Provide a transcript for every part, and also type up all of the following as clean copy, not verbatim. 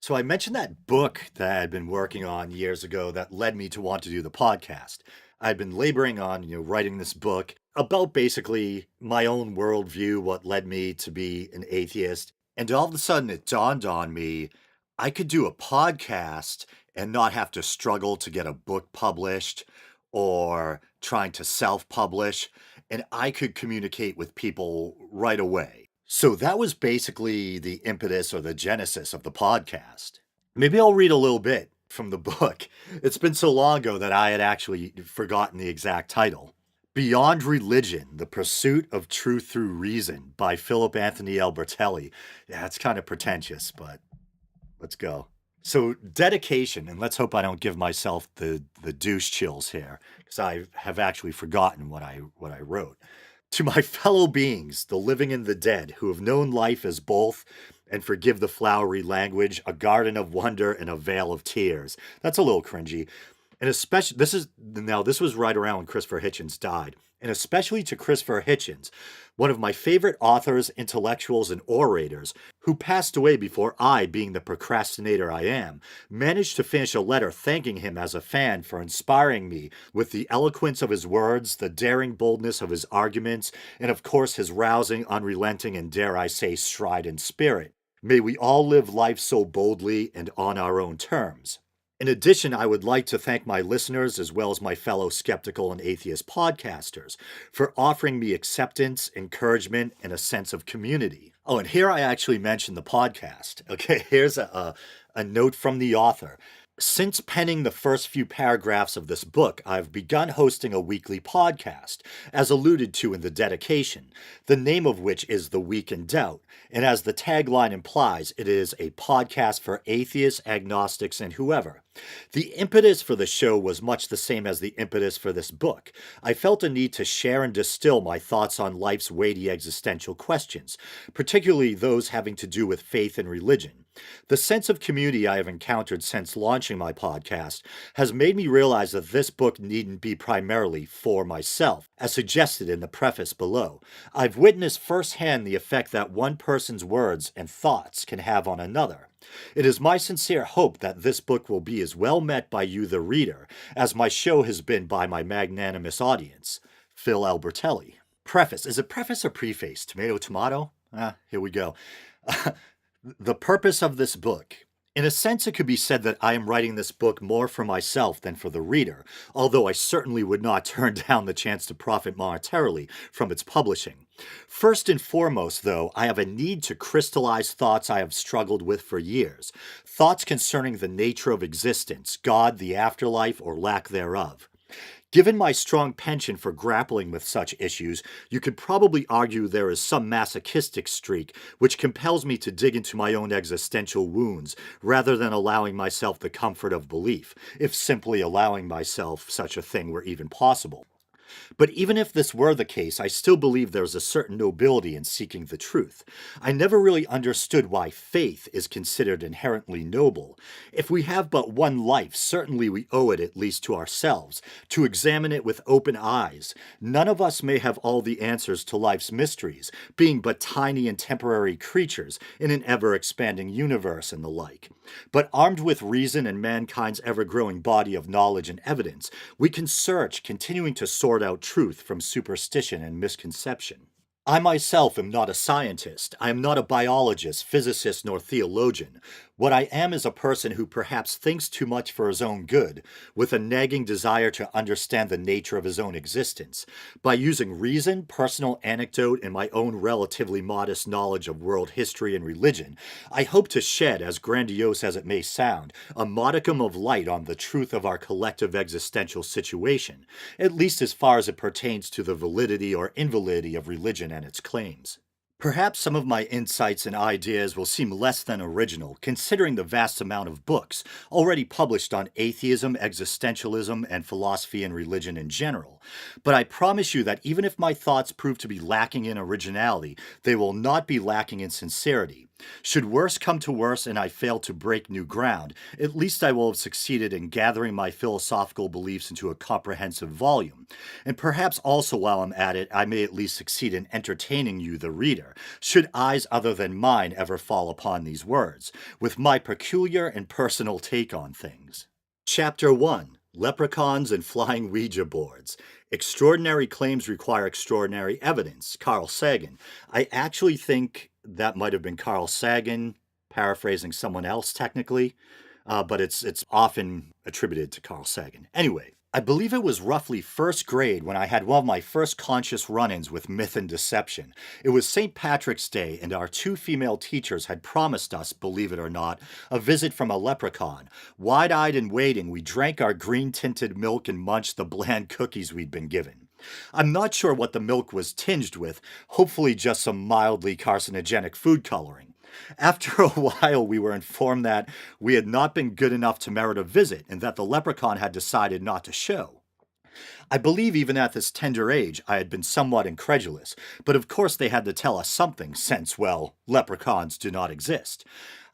So I mentioned that book that I'd been working on years ago that led me to want to do the podcast. I'd been laboring on, writing this book about basically my own worldview, what led me to be an atheist. And all of a sudden it dawned on me I could do a podcast and not have to struggle to get a book published or trying to self-publish, and I could communicate with people right away. So that was basically the impetus or the genesis of the podcast. Maybe I'll read a little bit from the book. It's been so long ago that I had actually forgotten the exact title. Beyond Religion, The Pursuit of Truth Through Reason by Philip Anthony Albertelli. Yeah, it's kind of pretentious, but let's go. So, dedication, and let's hope I don't give myself the douche chills here, because I have actually forgotten what I wrote. To my fellow beings, the living and the dead, who have known life as both, and forgive the flowery language, a garden of wonder and a vale of tears. That's a little cringy. And especially, this was right around when Christopher Hitchens died. And especially to Christopher Hitchens, one of my favorite authors, intellectuals, and orators, who passed away before I, being the procrastinator I am, managed to finish a letter thanking him as a fan for inspiring me with the eloquence of his words, the daring boldness of his arguments, and of course his rousing, unrelenting, and dare I say, strident spirit. May we all live life so boldly and on our own terms. In addition, I would like to thank my listeners as well as my fellow skeptical and atheist podcasters for offering me acceptance, encouragement, and a sense of community. Oh, and here I actually mentioned the podcast. Okay, here's a note from the author. Since penning the first few paragraphs of this book, I've begun hosting a weekly podcast, as alluded to in the dedication, the name of which is The Week in Doubt, and as the tagline implies, it is a podcast for atheists, agnostics, and whoever. The impetus for the show was much the same as the impetus for this book. I felt a need to share and distill my thoughts on life's weighty existential questions, particularly those having to do with faith and religion. The sense of community I have encountered since launching my podcast has made me realize that this book needn't be primarily for myself, as suggested in the preface below. I've witnessed firsthand the effect that one person's words and thoughts can have on another. It is my sincere hope that this book will be as well met by you, the reader, as my show has been by my magnanimous audience. Phil Albertelli. Preface. Is it preface or preface? Tomato, tomato? Here we go. The purpose of this book. In a sense, it could be said that I am writing this book more for myself than for the reader, although I certainly would not turn down the chance to profit monetarily from its publishing. First and foremost, though, I have a need to crystallize thoughts I have struggled with for years, thoughts concerning the nature of existence, God, the afterlife, or lack thereof. Given my strong penchant for grappling with such issues, you could probably argue there is some masochistic streak which compels me to dig into my own existential wounds rather than allowing myself the comfort of belief, if simply allowing myself such a thing were even possible. But even if this were the case, I still believe there's a certain nobility in seeking the truth. I never really understood why faith is considered inherently noble. If we have but one life, certainly we owe it at least to ourselves, to examine it with open eyes. None of us may have all the answers to life's mysteries, being but tiny and temporary creatures in an ever-expanding universe and the like. But armed with reason and mankind's ever-growing body of knowledge and evidence, we can search, continuing to sort out truth from superstition and misconception. I myself am not a scientist. I am not a biologist, physicist, nor theologian. What I am is a person who perhaps thinks too much for his own good, with a nagging desire to understand the nature of his own existence. By using reason, personal anecdote, and my own relatively modest knowledge of world history and religion, I hope to shed, as grandiose as it may sound, a modicum of light on the truth of our collective existential situation, at least as far as it pertains to the validity or invalidity of religion and its claims. Perhaps some of my insights and ideas will seem less than original, considering the vast amount of books already published on atheism, existentialism, and philosophy and religion in general. But I promise you that even if my thoughts prove to be lacking in originality, they will not be lacking in sincerity. Should worse come to worse and I fail to break new ground, at least I will have succeeded in gathering my philosophical beliefs into a comprehensive volume. And perhaps also while I'm at it, I may at least succeed in entertaining you, the reader, should eyes other than mine ever fall upon these words, with my peculiar and personal take on things. Chapter 1. Leprechauns and Flying Ouija Boards. Extraordinary claims require extraordinary evidence. Carl Sagan. I actually think that might have been Carl Sagan, paraphrasing someone else technically, but it's often attributed to Carl Sagan. Anyway, I believe it was roughly first grade when I had one of my first conscious run-ins with myth and deception. It was St. Patrick's Day, and our two female teachers had promised us, believe it or not, a visit from a leprechaun. Wide-eyed and waiting, we drank our green-tinted milk and munched the bland cookies we'd been given. I'm not sure what the milk was tinged with, hopefully just some mildly carcinogenic food coloring. After a while, we were informed that we had not been good enough to merit a visit and that the leprechaun had decided not to show. I believe even at this tender age, I had been somewhat incredulous, but of course they had to tell us something since, well, leprechauns do not exist.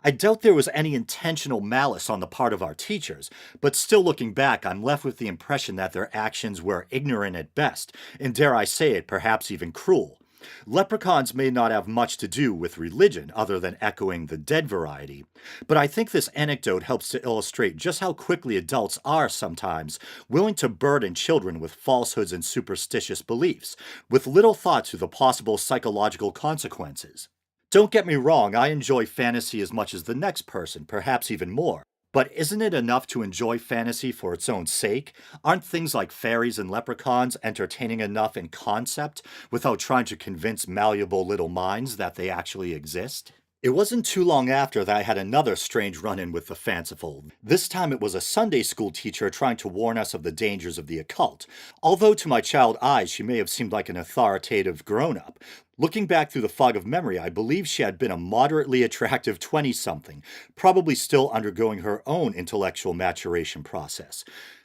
I doubt there was any intentional malice on the part of our teachers, but still looking back, I'm left with the impression that their actions were ignorant at best, and dare I say it, perhaps even cruel. Leprechauns may not have much to do with religion other than echoing the dead variety, but I think this anecdote helps to illustrate just how quickly adults are sometimes willing to burden children with falsehoods and superstitious beliefs, with little thought to the possible psychological consequences. Don't get me wrong, I enjoy fantasy as much as the next person, perhaps even more. But isn't it enough to enjoy fantasy for its own sake? Aren't things like fairies and leprechauns entertaining enough in concept without trying to convince malleable little minds that they actually exist? It wasn't too long after that I had another strange run-in with the fanciful. This time it was a Sunday school teacher trying to warn us of the dangers of the occult. Although to my child eyes she may have seemed like an authoritative grown-up. Looking back through the fog of memory, I believe she had been a moderately attractive 20-something, probably still undergoing her own intellectual maturation process.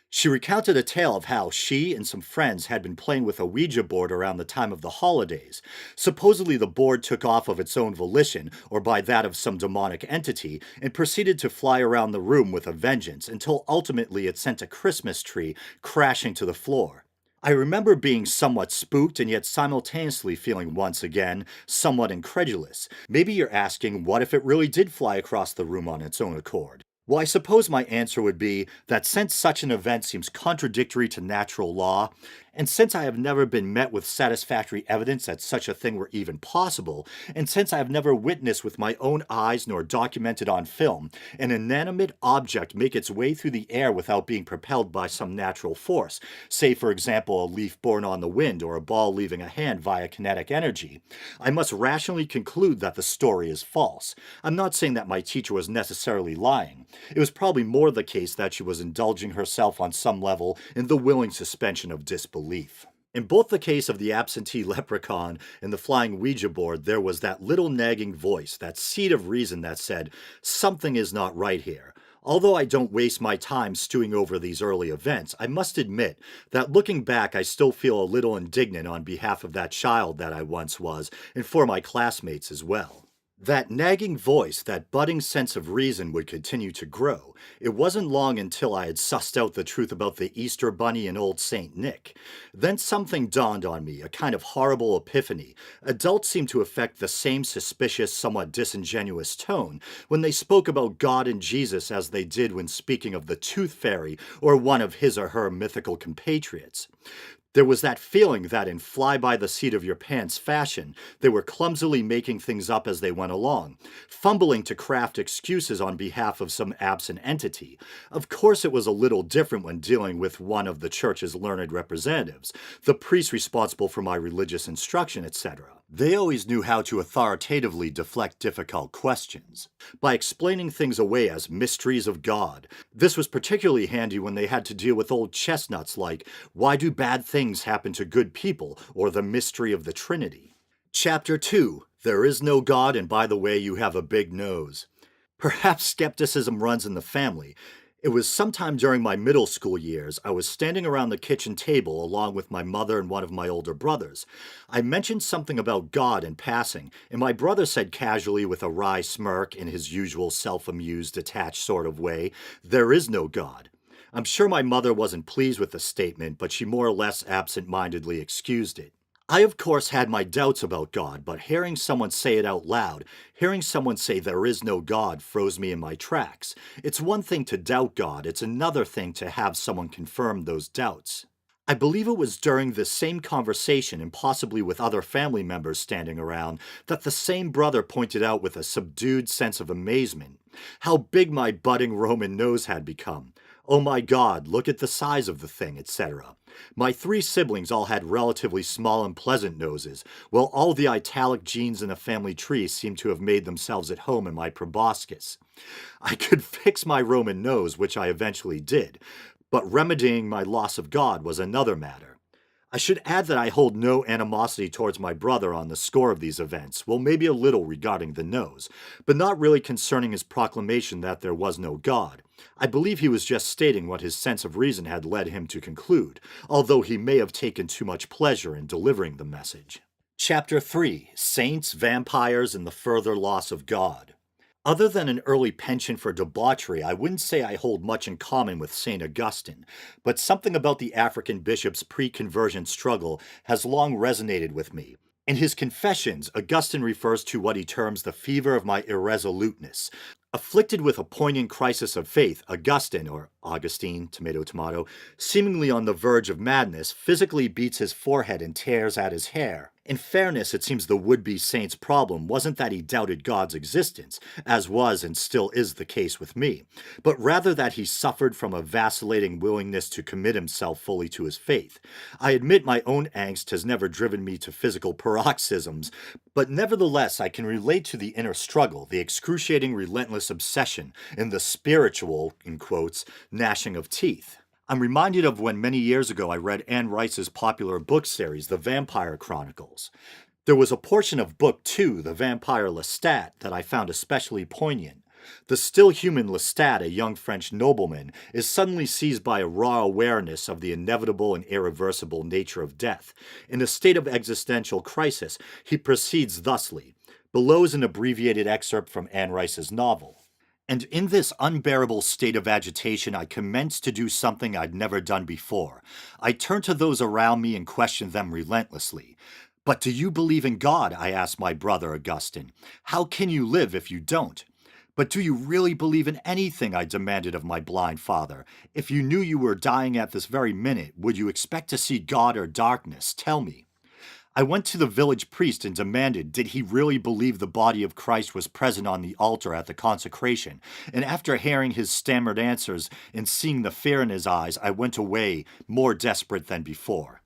She recounted a tale of how she and some friends had been playing with a Ouija board around the time of the holidays. Supposedly the board took off of its own volition, or by that of some demonic entity, and proceeded to fly around the room with a vengeance until ultimately it sent a Christmas tree crashing to the floor. I remember being somewhat spooked and yet simultaneously feeling once again somewhat incredulous. Maybe you're asking, what if it really did fly across the room on its own accord? Well, I suppose my answer would be that since such an event seems contradictory to natural law, and since I have never been met with satisfactory evidence that such a thing were even possible, and since I have never witnessed with my own eyes nor documented on film an inanimate object make its way through the air without being propelled by some natural force, say for example a leaf borne on the wind or a ball leaving a hand via kinetic energy, I must rationally conclude that the story is false. I'm not saying that my teacher was necessarily lying. It was probably more the case that she was indulging herself on some level in the willing suspension of disbelief. In both the case of the absentee leprechaun and the flying Ouija board, there was that little nagging voice, that seed of reason that said, something is not right here. Although I don't waste my time stewing over these early events, I must admit that looking back I still feel a little indignant on behalf of that child that I once was, and for my classmates as well. That nagging voice, that budding sense of reason would continue to grow. It wasn't long until I had sussed out the truth about the Easter Bunny and old Saint Nick. Then something dawned on me, a kind of horrible epiphany. Adults seemed to affect the same suspicious, somewhat disingenuous tone when they spoke about God and Jesus as they did when speaking of the Tooth Fairy or one of his or her mythical compatriots. There was that feeling that in fly-by-the-seat-of-your-pants fashion, they were clumsily making things up as they went along, fumbling to craft excuses on behalf of some absent entity. Of course it was a little different when dealing with one of the church's learned representatives, the priest responsible for my religious instruction, etc. They always knew how to authoritatively deflect difficult questions by explaining things away as mysteries of God. This was particularly handy when they had to deal with old chestnuts like, why do bad things happen to good people, or the mystery of the Trinity. Chapter 2. There is no God, and by the way, you have a big nose. Perhaps skepticism runs in the family. It was sometime during my middle school years. I was standing around the kitchen table along with my mother and one of my older brothers. I mentioned something about God in passing, and my brother said casually with a wry smirk in his usual self-amused, detached sort of way, "There is no God." I'm sure my mother wasn't pleased with the statement, but she more or less absent-mindedly excused it. I, of course, had my doubts about God, but hearing someone say it out loud, hearing someone say there is no God, froze me in my tracks. It's one thing to doubt God, it's another thing to have someone confirm those doubts. I believe it was during this same conversation, and possibly with other family members standing around, that the same brother pointed out with a subdued sense of amazement how big my budding Roman nose had become. "Oh my God, look at the size of the thing," etc. My three siblings all had relatively small and pleasant noses, while all the italic genes in the family tree seemed to have made themselves at home in my proboscis. I could fix my Roman nose, which I eventually did, but remedying my loss of God was another matter. I should add that I hold no animosity towards my brother on the score of these events, well, maybe a little regarding the nose, but not really concerning his proclamation that there was no God. I believe he was just stating what his sense of reason had led him to conclude, although he may have taken too much pleasure in delivering the message. Chapter 3: Saints, Vampires, and the Further Loss of God. Other than an early penchant for debauchery, I wouldn't say I hold much in common with St. Augustine, but something about the African bishop's pre-conversion struggle has long resonated with me. In his Confessions, Augustine refers to what he terms the fever of my irresoluteness. Afflicted with a poignant crisis of faith, Augustine, or Augustine, tomato tomato, seemingly on the verge of madness, physically beats his forehead and tears at his hair. In fairness, it seems the would-be saint's problem wasn't that he doubted God's existence, as was and still is the case with me, but rather that he suffered from a vacillating willingness to commit himself fully to his faith. I admit my own angst has never driven me to physical paroxysms, but nevertheless I can relate to the inner struggle, the excruciating relentless obsession, and the spiritual, in quotes, gnashing of teeth. I'm reminded of when many years ago I read Anne Rice's popular book series, The Vampire Chronicles. There was a portion of Book 2, The Vampire Lestat, that I found especially poignant. The still human Lestat, a young French nobleman, is suddenly seized by a raw awareness of the inevitable and irreversible nature of death. In a state of existential crisis, he proceeds thusly. Below is an abbreviated excerpt from Anne Rice's novel. "And in this unbearable state of agitation, I commenced to do something I'd never done before. I turned to those around me and questioned them relentlessly. 'But do you believe in God?' I asked my brother Augustine. 'How can you live if you don't?' 'But do you really believe in anything?' I demanded of my blind father. 'If you knew you were dying at this very minute, would you expect to see God or darkness? Tell me.' I went to the village priest and demanded, did he really believe the body of Christ was present on the altar at the consecration, and after hearing his stammered answers and seeing the fear in his eyes, I went away more desperate than before.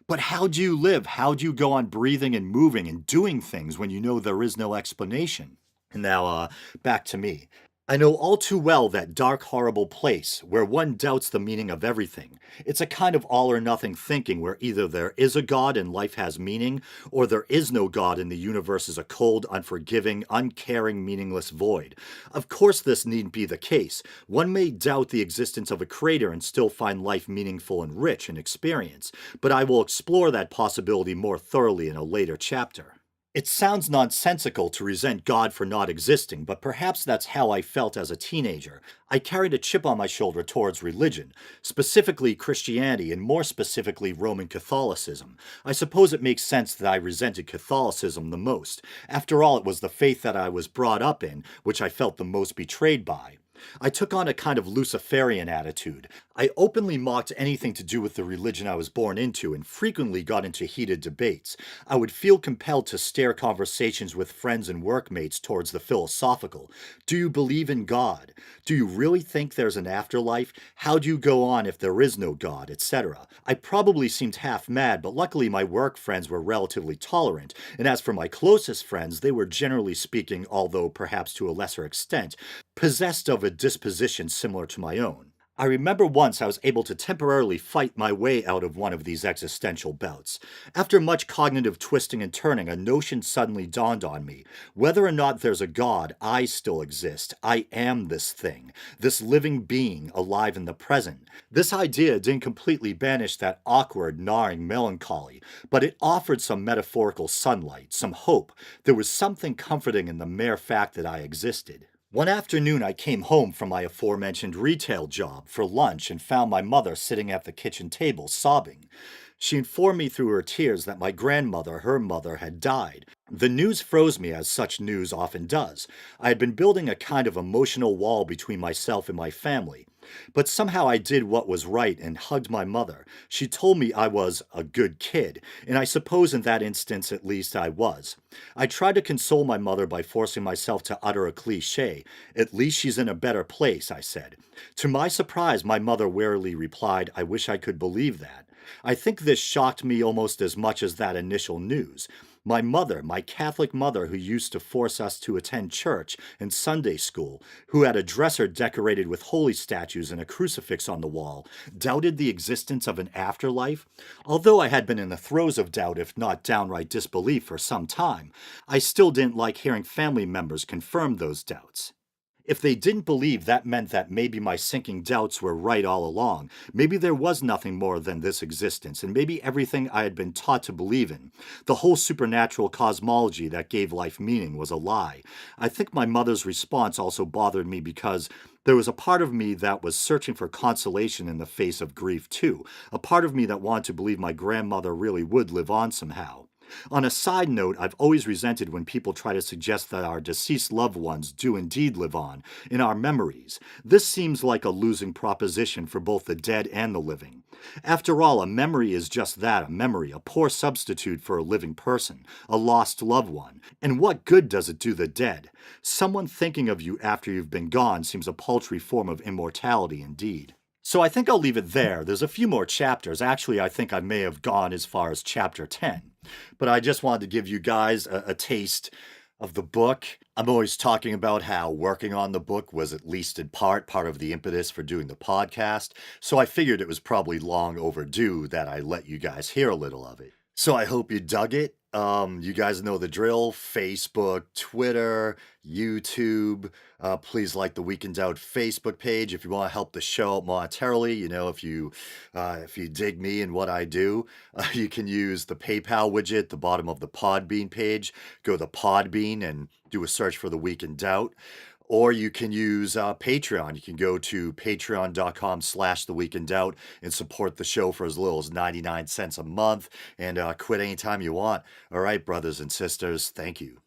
'But how do you live? How do you go on breathing and moving and doing things when you know there is no explanation?' Now, back to me. I know all too well that dark, horrible place where one doubts the meaning of everything. It's a kind of all or nothing thinking where either there is a God and life has meaning, or there is no God and the universe is a cold, unforgiving, uncaring, meaningless void. Of course, this needn't be the case. One may doubt the existence of a creator and still find life meaningful and rich in experience, but I will explore that possibility more thoroughly in a later chapter. It sounds nonsensical to resent God for not existing, but perhaps that's how I felt as a teenager. I carried a chip on my shoulder towards religion, specifically Christianity, and more specifically Roman Catholicism. I suppose it makes sense that I resented Catholicism the most. After all, it was the faith that I was brought up in, which I felt the most betrayed by. I took on a kind of Luciferian attitude. I openly mocked anything to do with the religion I was born into and frequently got into heated debates. I would feel compelled to steer conversations with friends and workmates towards the philosophical. Do you believe in God? Do you really think there's an afterlife? How do you go on if there is no God, etc.? I probably seemed half mad, but luckily my work friends were relatively tolerant, and as for my closest friends, they were generally speaking, although perhaps to a lesser extent, possessed of a disposition similar to my own. I remember once I was able to temporarily fight my way out of one of these existential bouts. After much cognitive twisting and turning, a notion suddenly dawned on me. Whether or not there's a God, I still exist. I am this thing, this living being alive in the present. This idea didn't completely banish that awkward, gnawing melancholy, but it offered some metaphorical sunlight, some hope. There was something comforting in the mere fact that I existed. One afternoon, I came home from my aforementioned retail job for lunch and found my mother sitting at the kitchen table, sobbing. She informed me through her tears that my grandmother, her mother, had died. The news froze me, as such news often does. I had been building a kind of emotional wall between myself and my family. But somehow I did what was right and hugged my mother. She told me I was a good kid, and I suppose in that instance at least I was. I tried to console my mother by forcing myself to utter a cliche. At least she's in a better place, I said. To my surprise, my mother wearily replied, I wish I could believe that. I think this shocked me almost as much as that initial news. My mother, my Catholic mother, who used to force us to attend church and Sunday school, who had a dresser decorated with holy statues and a crucifix on the wall, doubted the existence of an afterlife? Although I had been in the throes of doubt, if not downright disbelief, for some time, I still didn't like hearing family members confirm those doubts. If they didn't believe, that meant that maybe my sinking doubts were right all along. Maybe there was nothing more than this existence, and maybe everything I had been taught to believe in, the whole supernatural cosmology that gave life meaning, was a lie. I think my mother's response also bothered me because there was a part of me that was searching for consolation in the face of grief, too. A part of me that wanted to believe my grandmother really would live on somehow. On a side note, I've always resented when people try to suggest that our deceased loved ones do indeed live on, in our memories. This seems like a losing proposition for both the dead and the living. After all, a memory is just that, a memory, a poor substitute for a living person, a lost loved one. And what good does it do the dead? Someone thinking of you after you've been gone seems a paltry form of immortality indeed. So I think I'll leave it there. There's a few more chapters. Actually, I think I may have gone as far as chapter 10. But I just wanted to give you guys a taste of the book. I'm always talking about how working on the book was at least in part of the impetus for doing the podcast. So I figured it was probably long overdue that I let you guys hear a little of it. So I hope you dug it. You guys know the drill. Facebook, Twitter, YouTube. Please like the Weekend Out Facebook page if you want to help the show out monetarily. You know, if you dig me and what I do, you can use the PayPal widget at the bottom of the Podbean page. Go to Podbean and do a search for the Weekend Out. Or you can use Patreon. You can go to patreon.com/The Weekend Out and support the show for as little as 99 cents a month and quit anytime you want. All right, brothers and sisters, thank you.